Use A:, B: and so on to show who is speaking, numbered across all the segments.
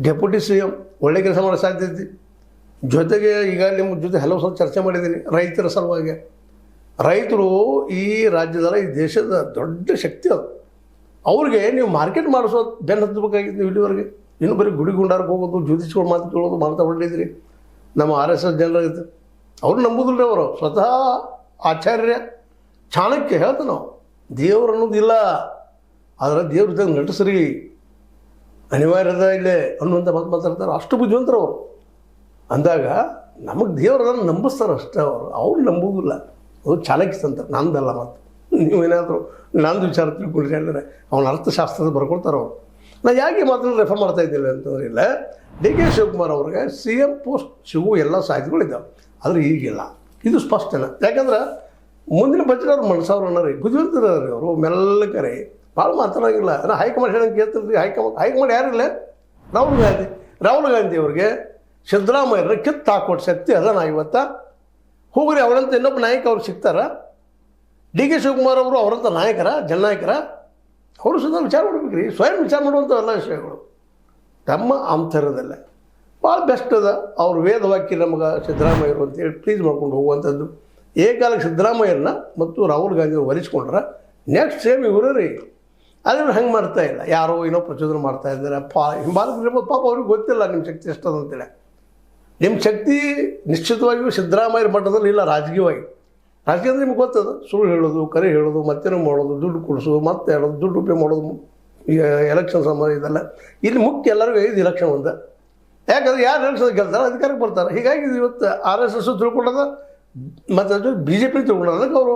A: Deputy C M ಒಳ್ಳೆ ಕೆಲಸ ಮಾಡೋ ಸಾಧ್ಯತೆ. ಜೊತೆಗೆ ಈಗ ನಿಮ್ಮ ಜೊತೆ ಹಲವು ಸಲ ಚರ್ಚೆ ಮಾಡಿದ್ದೀನಿ ರೈತರ ಸಲುವಾಗಿ. ರೈತರು ಈ ರಾಜ್ಯದಲ್ಲ, ಈ ದೇಶದ ದೊಡ್ಡ ಶಕ್ತಿ ಅದು. ಅವ್ರಿಗೆ ನೀವು ಮಾರ್ಕೆಟ್ ಮಾಡಿಸೋ ಬೆನ್ನು ಹತ್ತಬೇಕಾಗಿತ್ತು. ನೀವು ಇಲ್ಲಿವರೆಗೆ ಇನ್ನೂ ಬರೀ ಗುಡಿ ಗುಂಡಾರಕ್ಕೆ ಹೋಗೋದು, ಜ್ಯೋತಿಷ್ಗಳು ಮಾತು ಕೇಳೋದು ಮಾಡ್ತಾ ಹೊರಟಿದ್ರಿ. ನಮ್ಮ RSS ಜನರಾಗಿತ್ತು, ಅವ್ರು ನಂಬುದಿಲ್ಲ. ಅವರು ಸ್ವತಃ ಆಚಾರ್ಯ ಚಾಣಕ್ಯ ಹೇಳ್ತ ನಾವು ದೇವರು ಅನ್ನೋದಿಲ್ಲ, ಆದರೆ ದೇವ್ರ ಜೊತೆ ನಟಿಸ್ರಿ ಅನಿವಾರ್ಯದ ಇಲ್ಲೇ ಅನ್ನುವಂಥ ಮಾತು ಮಾತಾಡ್ತಾರೆ. ಅಷ್ಟು ಬುದ್ಧಿವಂತರು ಅವರು. ಅಂದಾಗ ನಮಗೆ ದೇವರನ್ನು ನಂಬಿಸ್ತಾರೆ ಅಷ್ಟೇ. ಅವ್ರು ನಂಬುವುದಿಲ್ಲ. ಅದು ಚಾಣಕ್ಯ ಅಂತಾರೆ, ನಂದಲ್ಲ. ಮತ್ತು ನೀವೇನಾದರೂ ನಂದು ವಿಚಾರ ತಿಳ್ಕೊಂಡ್ರಿ ಅಂದರೆ ಅವನ ಅರ್ಥಶಾಸ್ತ್ರದ ಬರ್ಕೊಳ್ತಾರೆ ಅವರು. ನಾನು ಯಾಕೆ ಮಾತ್ರ ರೆಫರ್ ಮಾಡ್ತಾ ಇದ್ದಿಲ್ಲ ಅಂತಂದ್ರೆ, ಇಲ್ಲ DK ಶಿವಕುಮಾರ್ ಅವ್ರಿಗೆ CM ಪೋಸ್ಟ್ ಸಿಗುವ ಎಲ್ಲ ಸಾಧ್ಯತೆಗಳಿದ್ದಾವೆ, ಆದರೆ ಈಗಿಲ್ಲ. ಇದು ಸ್ಪಷ್ಟನ. ಯಾಕಂದ್ರೆ ಮುಂದಿನ ಬಜೆಟ್ ಅವ್ರು ಮನಸ್ಸವ್ರು ಅನ್ನೋರಿ ಬುದ್ಧಿವಂತರು ಅವರು. ಮೆಲ್ಲಕರೆ ಭಾಳ ಮಾತಾಡೋಂಗಿಲ್ಲ. ನಾನು ಹೈಕಮಾಂಡ್ ಹೇಳಂಗೆ ಕೇಳ್ತಿರ್ತೀವಿ. ಹೈಕಮಾಂಡ್ ಯಾರಿಲ್ಲ? ರಾಹುಲ್ ಗಾಂಧಿ ಅವ್ರಿಗೆ ಸಿದ್ದರಾಮಯ್ಯರ ಕಿತ್ತು ಹಾಕೊಟ್ಟು ಶಕ್ತಿ ಅದ. ನಾ ಇವತ್ತ ಹೋಗ್ರಿ ಅವರಂತ ಇನ್ನೊಬ್ಬ ನಾಯಕ ಅವ್ರು ಸಿಗ್ತಾರ. DK ಶಿವಕುಮಾರ್ ಅವರು ಅವರಂಥ ನಾಯಕರ, ಜನನಾಯಕರ, ಅವರು ಸುಧಾ ವಿಚಾರ ಮಾಡ್ಬೇಕು ರೀ. ಸ್ವಯಂ ವಿಚಾರ ಮಾಡುವಂಥ ಎಲ್ಲ ವಿಷಯಗಳು ತಮ್ಮ ಅಂತರದಲ್ಲೇ ಭಾಳ ಬೆಸ್ಟ್ ಅದ. ಅವ್ರು ವೇದವಾಕ್ಯ ನಮಗೆ ಸಿದ್ದರಾಮಯ್ಯರು ಅಂತೇಳಿ ಪ್ಲೀಸ್ ಮಾಡ್ಕೊಂಡು ಹೋಗುವಂಥದ್ದು. ಏಕಾಲಕ್ಕೆ ಸಿದ್ದರಾಮಯ್ಯರನ್ನ ಮತ್ತು ರಾಹುಲ್ ಗಾಂಧಿ ಅವರು ವರಿಸ್ಕೊಂಡ್ರೆ ನೆಕ್ಸ್ಟ್ ಸೇಮ್ ಇವರು ರೀ. ಅದನ್ನು ಹಂಗೆ ಮಾಡ್ತಾ ಇಲ್ಲ. ಯಾರೋ ಏನೋ ಪ್ರಚೋದನೆ ಮಾಡ್ತಾ ಇದ್ದಾರೆ. ಹಿಂಬಾಲಕರಿರ್ಬೋದು, ಪಾಪ ಅವ್ರಿಗೆ ಗೊತ್ತಿಲ್ಲ ನಿಮ್ಮ ಶಕ್ತಿ ಎಷ್ಟದ ಅಂತೇಳಿ. ನಿಮ್ಮ ಶಕ್ತಿ ನಿಶ್ಚಿತವಾಗಿಯೂ ಸಿದ್ದರಾಮಯ್ಯರ ಮಟ್ಟದಲ್ಲಿ ಇಲ್ಲ. ರಾಜಕೀಯವಾಗಿ ಅಂದ್ರೆ ನಿಮ್ಗೆ ಗೊತ್ತದ. ಸುಳ್ಳು ಹೇಳೋದು, ಕರೆ ಹೇಳೋದು, ಮತ್ತೇನೋ ಮಾಡೋದು, ದುಡ್ಡು ಕೊಡಿಸೋದು, ಮತ್ತೆ ಹೇಳೋದು, ದುಡ್ಡು ಉಪಯೋಗ ಮಾಡೋದು. ಈಗ ಎಲೆಕ್ಷನ್ ಸಮಯ ಇದೆಲ್ಲ ಇಲ್ಲಿ ಮುಖ್ಯ. ಎಲ್ಲರಿಗೂ ಇದು ಇಲೆಕ್ಷನ್ ಒಂದ. ಯಾಕಂದ್ರೆ ಯಾರು ಎಲೆಕ್ಷನ್ ಗೆಲ್ತಾರೆ ಅಧಿಕಾರಕ್ಕೆ ಬರ್ತಾರೆ. ಹೀಗಾಗಿ ಇವತ್ತು RSS ತಿಳ್ಕೊಂಡದ, ಮತ್ತು ಅದು BJP ತಿಳ್ಕೊಂಡದ. ಅದಕ್ಕೆ ಅವರು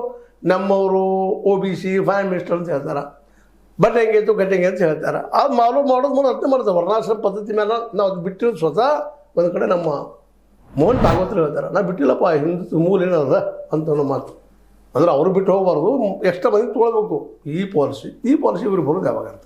A: ನಮ್ಮವರು OBC ಫೈನ್ ಮಿನಿಸ್ಟರ್ ಅಂತ ಹೇಳ್ತಾರೆ. ಬಟ್ ಹೆಂಗಾಯ್ತು ಗಟ್ಟೆಂಗೆ ಅಂತ ಹೇಳ್ತಾರೆ. ಅದು ಮಾಡೋದು ಅರ್ಥ ಮಾಡ್ತಾರೆ. ವರ್ಣಾಶ್ರಮ ಪದ್ಧತಿ ಮೇಲೆ ನಾವು ಅದು ಬಿಟ್ಟಿರೋದು ಸ್ವತಃ ಒಂದು ಕಡೆ ನಮ್ಮ ಮೋಹನ್ ಭಾಗವತರು ಹೇಳ್ತಾರೆ, ನಾ ಬಿಟ್ಟಿಲ್ಲಪ್ಪ, ಹಿಂದೂ ಮೂಲ ಏನದ ಅಂತ ಅನ್ನೋ ಮಾತು. ಅಂದ್ರೆ ಅವರು ಬಿಟ್ಟು ಹೋಗಬಾರ್ದು, ಎಕ್ಸ್ಟ್ರಾ ಮಂದಿ ತೊಗೊಳ್ಬೇಕು. ಈ ಪಾಲಿಸಿ ಇವ್ರಿಗೆ ಬರೋದು ಯಾವಾಗ ಅಂತ.